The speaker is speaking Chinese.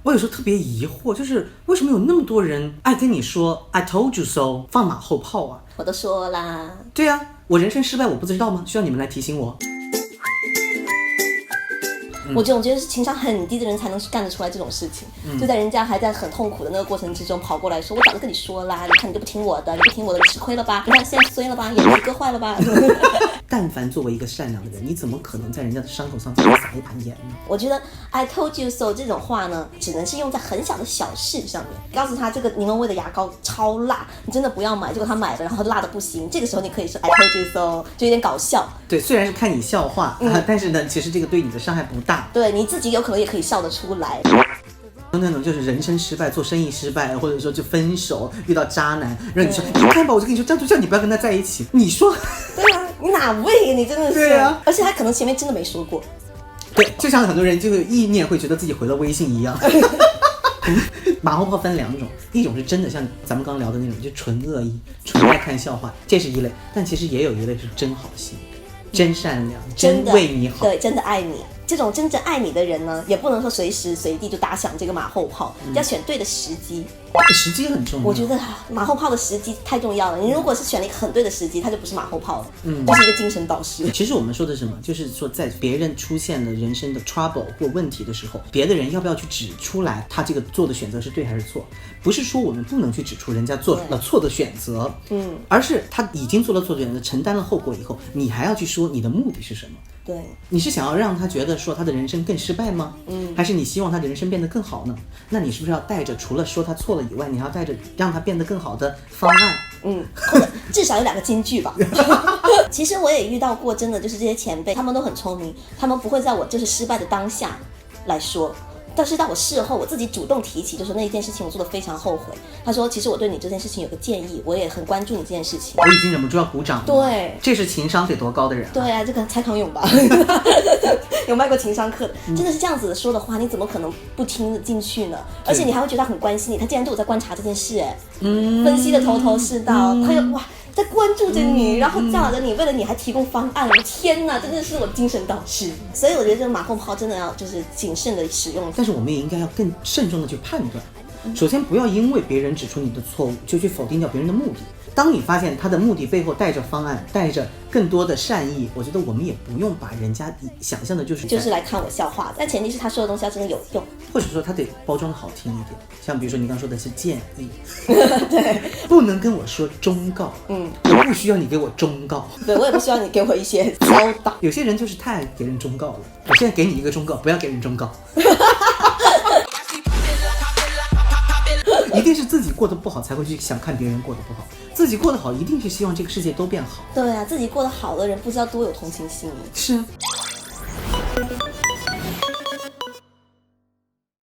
我有时候特别疑惑，就是为什么有那么多人爱跟你说 I told you so 放马后炮啊？我都说啦。对啊，我人生失败我不知道吗？需要你们来提醒我？我觉得是情商很低的人才能干得出来这种事情，就在人家还在很痛苦的那个过程之中跑过来说，我早就跟你说啦，你看你都不听我的，你不听我的，你吃亏了吧？你看现在衰了吧？眼皮割坏了吧？但凡作为一个善良的人，你怎么可能在人家的伤口上再撒一盘盐呢？我觉得 I told you so 这种话呢，只能是用在很小的小事上面，告诉他这个柠檬味的牙膏超辣，你真的不要买，结果他买了，然后辣的不行，这个时候你可以说 I told you so， 就有点搞笑。对，虽然是看你笑话，但是呢，其实这个对你的伤害不大。对，你自己有可能也可以笑得出来。那种就是人生失败、做生意失败，或者说就分手遇到渣男，让你说你看吧，我就跟你说，张就叫你不要跟他在一起。你说，对啊，你哪位？你真的是。对啊，而且他可能前面真的没说过。对，就像很多人就会意念会觉得自己回了微信一样。马后炮分两种，一种是真的像咱们刚聊的那种，就纯恶意、纯爱看笑话，这是一类；但其实也有一类是真好心、真善良、真为你好，对，真的爱你。这种真正爱你的人呢，也不能说随时随地就打响这个马后炮，要选对的时机。时机很重要。我觉得马后炮的时机太重要了。你如果是选了一个很对的时机，它就不是马后炮了，就是一个精神导师。其实我们说的是什么？就是说在别人出现了人生的 trouble 或问题的时候，别的人要不要去指出来他这个做的选择是对还是错？不是说我们不能去指出人家做了错的选择，而是他已经做了错的选择，承担了后果以后，你还要去说你的目的是什么？对，你是想要让他觉得说他的人生更失败吗？还是你希望他的人生变得更好呢？那你是不是要带着除了说他错了以外，你还要带着让他变得更好的方案？或者至少有2个金句吧。其实我也遇到过，真的就是这些前辈，他们都很聪明，他们不会在我就是失败的当下来说。但是到我事后，我自己主动提起，就说那一件事情我做得非常后悔。他说，其实我对你这件事情有个建议，我也很关注你这件事情。我已经忍不住要鼓掌了。对，这是情商得多高的人对啊，这个蔡康永吧，有卖过情商课的，真的是这样子说的话，你怎么可能不听得进去呢？而且你还会觉得他很关心你，他竟然都有在观察这件事，分析的头头是道，他又哇在关注着你，然后教导着你，为了你还提供方案，我天哪，真的是我精神导师。所以我觉得这个马后炮真的要就是谨慎的使用，但是我们也应该要更慎重的去判断。首先不要因为别人指出你的错误就去否定掉别人的目的。当你发现他的目的背后带着方案，带着更多的善意，我觉得我们也不用把人家想象的就是来看我笑话的，但前提是他说的东西要真的有用，或者说他得包装的好听一点，像比如说你刚说的是建议，对，不能跟我说忠告，我不需要你给我忠告，对，我也不需要你给我一些教导。有些人就是太爱给人忠告了，我现在给你一个忠告，不要给人忠告。一定是自己过得不好才会去想看别人过得不好，自己过得好一定是希望这个世界都变好。对啊，自己过得好的人不知道多有同情心。是啊。